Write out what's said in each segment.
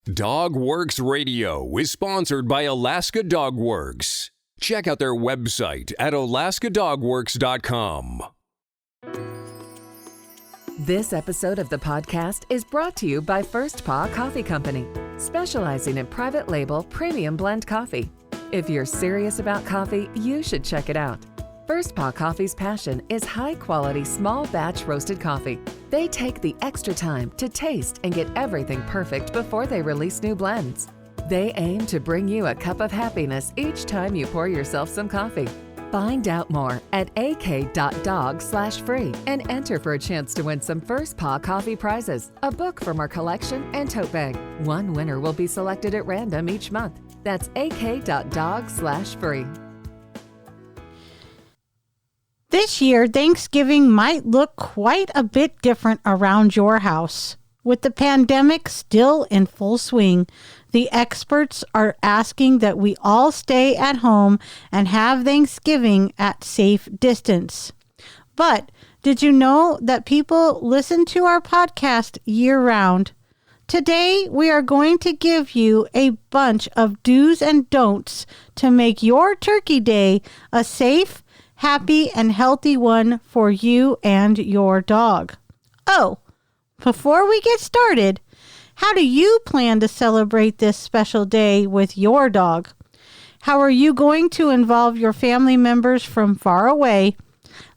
DogWorks Radio is sponsored by Alaska Dog Works. Check out their website at alaskadogworks.com. This episode of the podcast is brought to you by First Paw Coffee Company, specializing in private label premium blend coffee. If you're serious about coffee, you should check it out. First Paw Coffee's passion is high-quality, small-batch roasted coffee. They take the extra time to taste and get everything perfect before they release new blends. They aim to bring you a cup of happiness each time you pour yourself some coffee. Find out more at ak.dog/free and enter for a chance to win some First Paw Coffee prizes, a book from our collection, and tote bag. One winner will be selected at random each month. That's ak.dog/free. This year, Thanksgiving might look quite a bit different around your house. With the pandemic still in full swing, the experts are asking that we all stay at home and have Thanksgiving at safe distance. But did you know that people listen to our podcast year-round? Today, we are going to give you a bunch of do's and don'ts to make your Turkey Day a safe, happy, and healthy one for you and your dog. Oh, before we get started, how do you plan to celebrate this special day with your dog? How are you going to involve your family members from far away?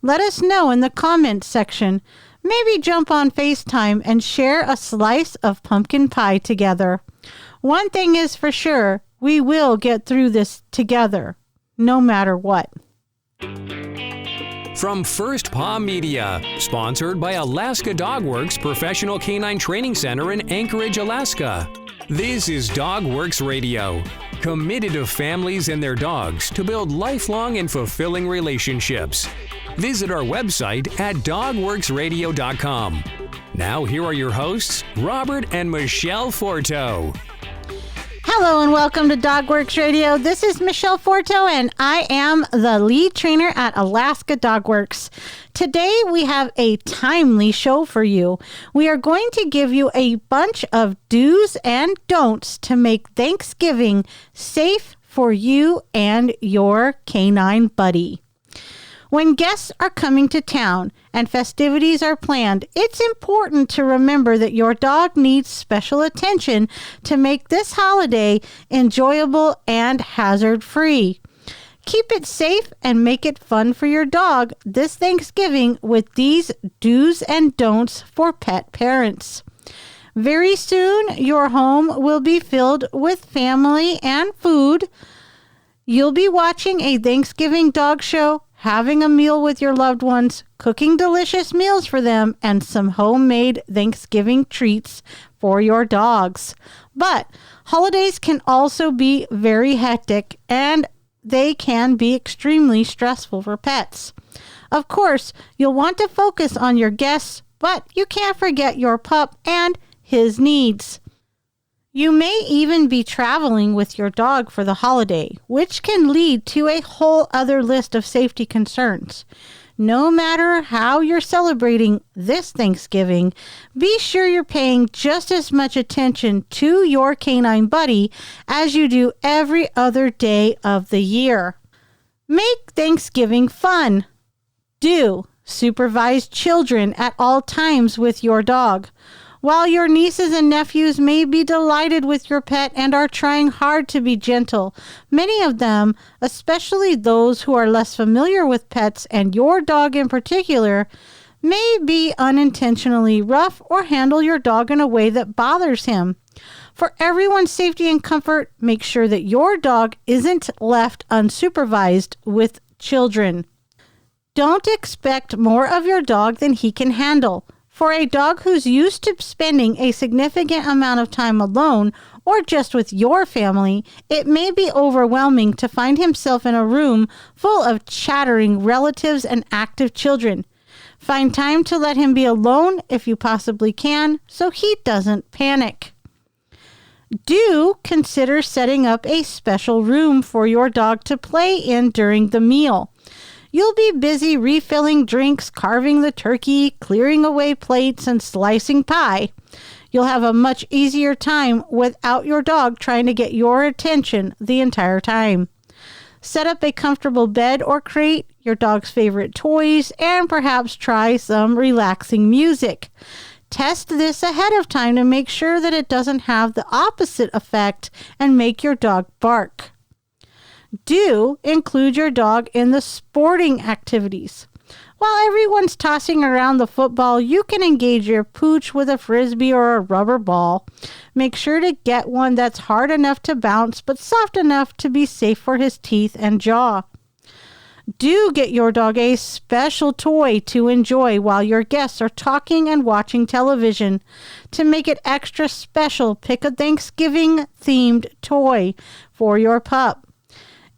Let us know in the comments section. Maybe jump on FaceTime and share a slice of pumpkin pie together. One thing is for sure, we will get through this together, no matter what. From First Paw Media, sponsored by Alaska Dog Works Professional Canine Training Center in Anchorage, Alaska. This is DogWorks Radio, committed to families and their dogs to build lifelong and fulfilling relationships. Visit our website at dogworksradio.com. Now here are your hosts, Robert and Michele Forto. Hello and welcome to DogWorks Radio. This is Michele Forto and I am the lead trainer at Alaska Dog Works. Today we have a timely show for you. We are going to give you a bunch of do's and don'ts to make Thanksgiving safe for you and your canine buddy. When guests are coming to town and festivities are planned, it's important to remember that your dog needs special attention to make this holiday enjoyable and hazard-free. Keep it safe and make it fun for your dog this Thanksgiving with these do's and don'ts for pet parents. Very soon, your home will be filled with family and food. You'll be watching a Thanksgiving dog show, having a meal with your loved ones, cooking delicious meals for them, and some homemade Thanksgiving treats for your dogs. But holidays can also be very hectic, and they can be extremely stressful for pets. Of course, you'll want to focus on your guests, but you can't forget your pup and his needs. You may even be traveling with your dog for the holiday, which can lead to a whole other list of safety concerns. No matter how you're celebrating this Thanksgiving, be sure you're paying just as much attention to your canine buddy as you do every other day of the year. Make Thanksgiving fun. Do supervise children at all times with your dog. While your nieces and nephews may be delighted with your pet and are trying hard to be gentle, many of them, especially those who are less familiar with pets and your dog in particular, may be unintentionally rough or handle your dog in a way that bothers him. For everyone's safety and comfort, make sure that your dog isn't left unsupervised with children. Don't expect more of your dog than he can handle. For a dog who's used to spending a significant amount of time alone or just with your family, it may be overwhelming to find himself in a room full of chattering relatives and active children. Find time to let him be alone if you possibly can, so he doesn't panic. Do consider setting up a special room for your dog to play in during the meal. You'll be busy refilling drinks, carving the turkey, clearing away plates, and slicing pie. You'll have a much easier time without your dog trying to get your attention the entire time. Set up a comfortable bed or crate, your dog's favorite toys, and perhaps try some relaxing music. Test this ahead of time to make sure that it doesn't have the opposite effect and make your dog bark. Do include your dog in the sporting activities. While everyone's tossing around the football, you can engage your pooch with a frisbee or a rubber ball. Make sure to get one that's hard enough to bounce but soft enough to be safe for his teeth and jaw. Do get your dog a special toy to enjoy while your guests are talking and watching television. To make it extra special, pick a Thanksgiving-themed toy for your pup.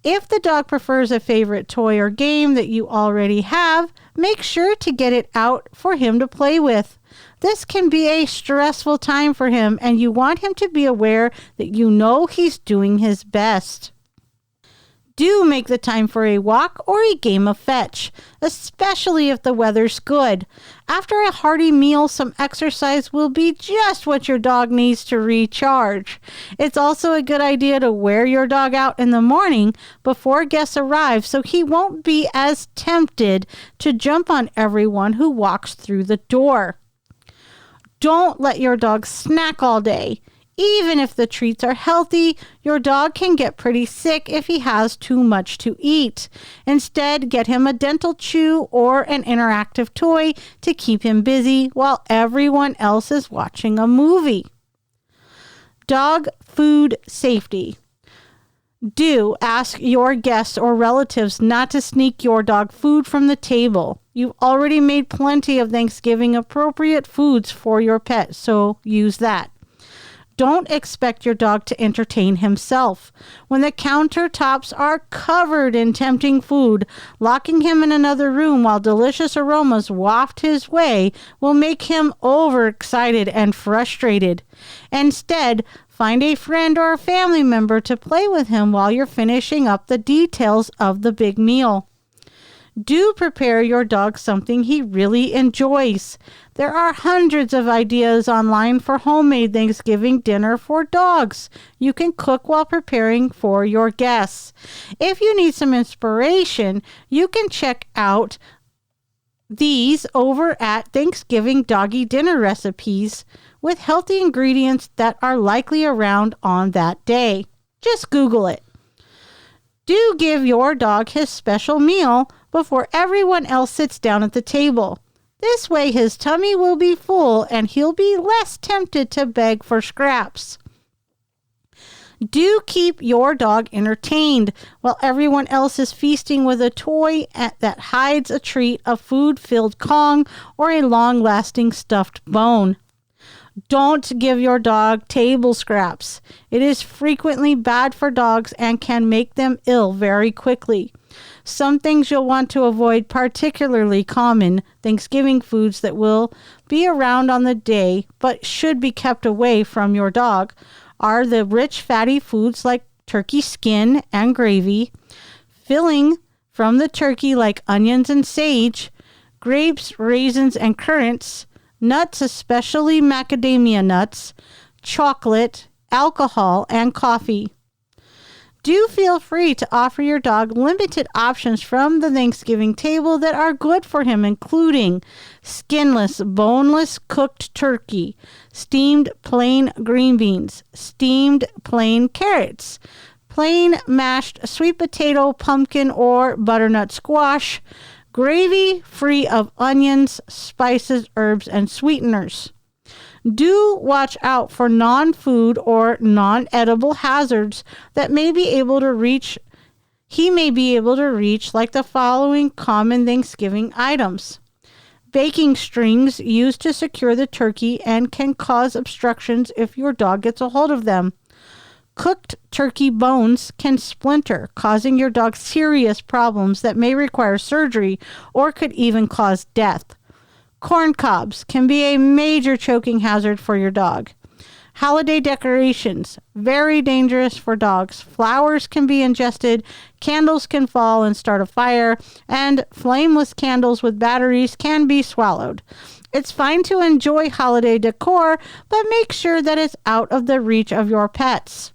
If the dog prefers a favorite toy or game that you already have, make sure to get it out for him to play with. This can be a stressful time for him, and you want him to be aware that you know he's doing his best. Do make the time for a walk or a game of fetch, especially if the weather's good. After a hearty meal, some exercise will be just what your dog needs to recharge. It's also a good idea to wear your dog out in the morning before guests arrive so he won't be as tempted to jump on everyone who walks through the door. Don't let your dog snack all day. Even if the treats are healthy, your dog can get pretty sick if he has too much to eat. Instead, get him a dental chew or an interactive toy to keep him busy while everyone else is watching a movie. Dog food safety. Do ask your guests or relatives not to sneak your dog food from the table. You've already made plenty of Thanksgiving appropriate foods for your pet, so use that. Don't expect your dog to entertain himself. When the countertops are covered in tempting food, locking him in another room while delicious aromas waft his way will make him overexcited and frustrated. Instead, find a friend or a family member to play with him while you're finishing up the details of the big meal. Do prepare your dog something he really enjoys. There are hundreds of ideas online for homemade Thanksgiving dinner for dogs. You can cook while preparing for your guests. If you need some inspiration, you can check out these over at Thanksgiving Doggy Dinner Recipes with healthy ingredients that are likely around on that day. Just Google it. Do give your dog his special meal before everyone else sits down at the table. This way his tummy will be full and he'll be less tempted to beg for scraps. Do keep your dog entertained while everyone else is feasting with a toy that hides a treat, a food-filled Kong, or a long-lasting stuffed bone. Don't give your dog table scraps. It is frequently bad for dogs and can make them ill very quickly. Some things you'll want to avoid, particularly common Thanksgiving foods that will be around on the day but should be kept away from your dog, are the rich fatty foods like turkey skin and gravy, filling from the turkey like onions and sage, grapes, raisins, and currants, nuts, especially macadamia nuts, chocolate, alcohol, and coffee. Do feel free to offer your dog limited options from the Thanksgiving table that are good for him, including skinless, boneless cooked turkey, steamed plain green beans, steamed plain carrots, plain mashed sweet potato, pumpkin, or butternut squash, gravy free of onions, spices, herbs, and sweeteners. Do watch out for non-food or non-edible hazards that he may be able to reach, like the following common Thanksgiving items. Baking strings used to secure the turkey and can cause obstructions if your dog gets a hold of them. Cooked turkey bones can splinter, causing your dog serious problems that may require surgery or could even cause death. Corn cobs can be a major choking hazard for your dog. Holiday decorations, very dangerous for dogs. Flowers can be ingested, candles can fall and start a fire, and flameless candles with batteries can be swallowed. It's fine to enjoy holiday decor, but make sure that it's out of the reach of your pets.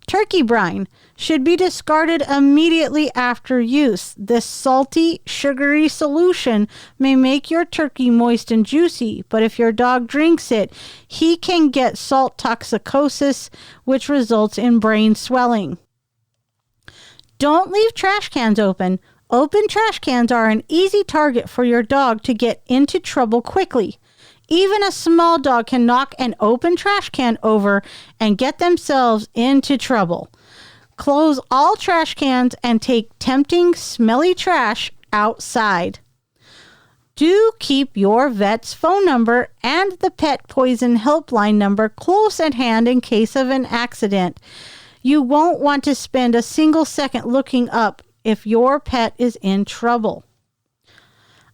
Turkey brine should be discarded immediately after use. This salty, sugary solution may make your turkey moist and juicy, but if your dog drinks it, he can get salt toxicosis, which results in brain swelling. Don't leave trash cans open. Open trash cans are an easy target for your dog to get into trouble quickly. Even a small dog can knock an open trash can over and get themselves into trouble. Close all trash cans and take tempting, smelly trash outside. Do keep your vet's phone number and the pet poison helpline number close at hand in case of an accident. You won't want to spend a single second looking up if your pet is in trouble.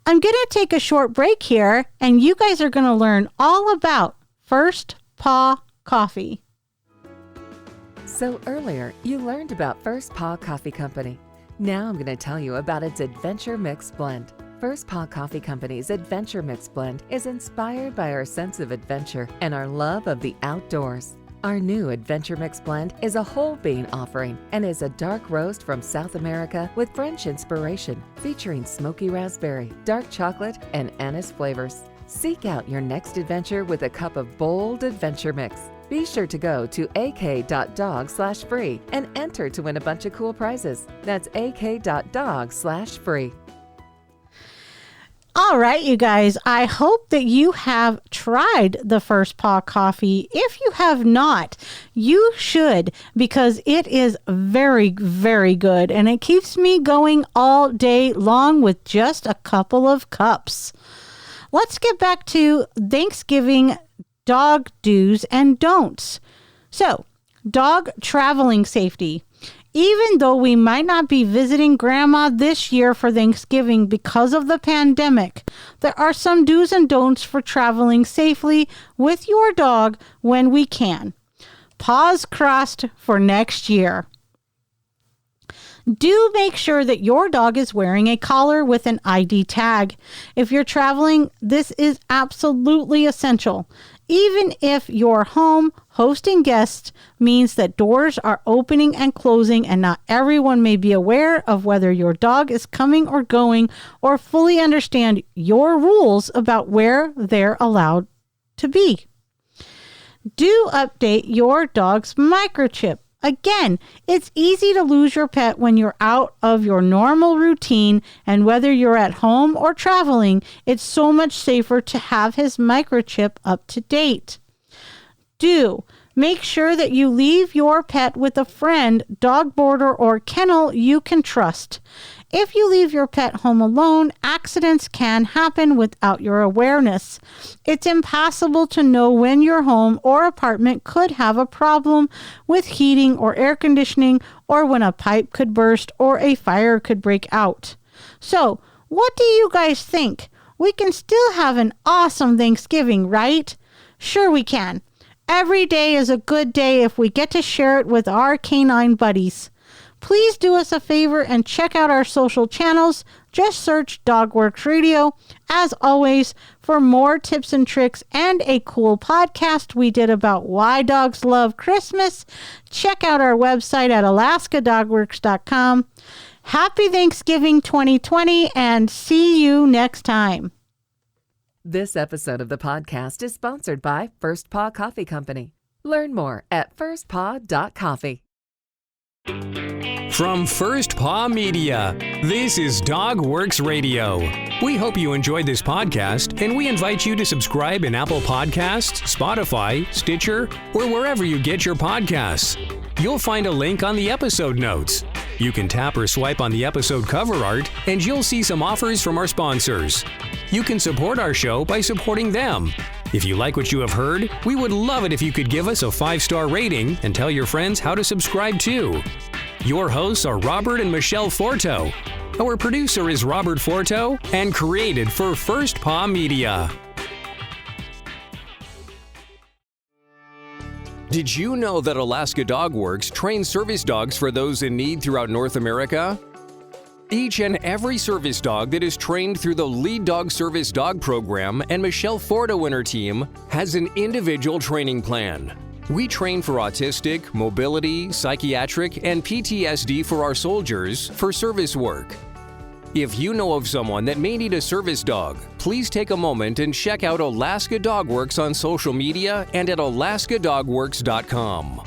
I'm going to take a short break here, and you guys are going to learn all about First Paw Coffee. So earlier, you learned about First Paw Coffee Company. Now I'm going to tell you about its Adventure Mix Blend. First Paw Coffee Company's Adventure Mix Blend is inspired by our sense of adventure and our love of the outdoors. Our new Adventure Mix Blend is a whole bean offering and is a dark roast from South America with French inspiration, featuring smoky raspberry, dark chocolate, and anise flavors. Seek out your next adventure with a cup of bold adventure mix. Be sure to go to ak.dog/free and enter to win a bunch of cool prizes. That's ak.dog/free. All right, you guys, I hope that you have tried the First Paw Coffee. If you have not, you should, because it is very, very good, and it keeps me going all day long with just a couple of cups. Let's get back to Thanksgiving dog do's and don'ts. So, dog traveling safety. Even though we might not be visiting Grandma this year for Thanksgiving because of the pandemic, there are some do's and don'ts for traveling safely with your dog when we can. Paws crossed for next year. Do make sure that your dog is wearing a collar with an ID tag. If you're traveling, this is absolutely essential. Even if your home hosting guests means that doors are opening and closing and not everyone may be aware of whether your dog is coming or going or fully understand your rules about where they're allowed to be. Do update your dog's microchip. Again, it's easy to lose your pet when you're out of your normal routine, and whether you're at home or traveling, it's so much safer to have his microchip up to date. Do make sure that you leave your pet with a friend, dog boarder, or kennel you can trust. If you leave your pet home alone, accidents can happen without your awareness. It's impossible to know when your home or apartment could have a problem with heating or air conditioning, or when a pipe could burst or a fire could break out. So, what do you guys think? We can still have an awesome Thanksgiving, right? Sure we can. Every day is a good day if we get to share it with our canine buddies. Please do us a favor and check out our social channels. Just search DogWorks Radio. As always, for more tips and tricks and a cool podcast we did about why dogs love Christmas, check out our website at alaskadogworks.com. Happy Thanksgiving 2020, and see you next time. This episode of the podcast is sponsored by First Paw Coffee Company. Learn more at firstpaw.coffee. From First Paw Media, this is DogWorks Radio. We hope you enjoyed this podcast, and we invite you to subscribe in Apple Podcasts, Spotify, Stitcher, or wherever you get your podcasts. You'll find a link on the episode notes. You can tap or swipe on the episode cover art, and you'll see some offers from our sponsors. You can support our show by supporting them. If you like what you have heard, we would love it if you could give us a 5-star rating and tell your friends how to subscribe too. Your hosts are Robert and Michele Forto. Our producer is Robert Forto and created for First Paw Media. Did you know that Alaska Dog Works trains service dogs for those in need throughout North America? Each and every service dog that is trained through the Lead Dog Service Dog Program and Michele Forto and her team has an individual training plan. We train for autistic, mobility, psychiatric, and PTSD for our soldiers for service work. If you know of someone that may need a service dog, please take a moment and check out Alaska Dog Works on social media and at alaskadogworks.com.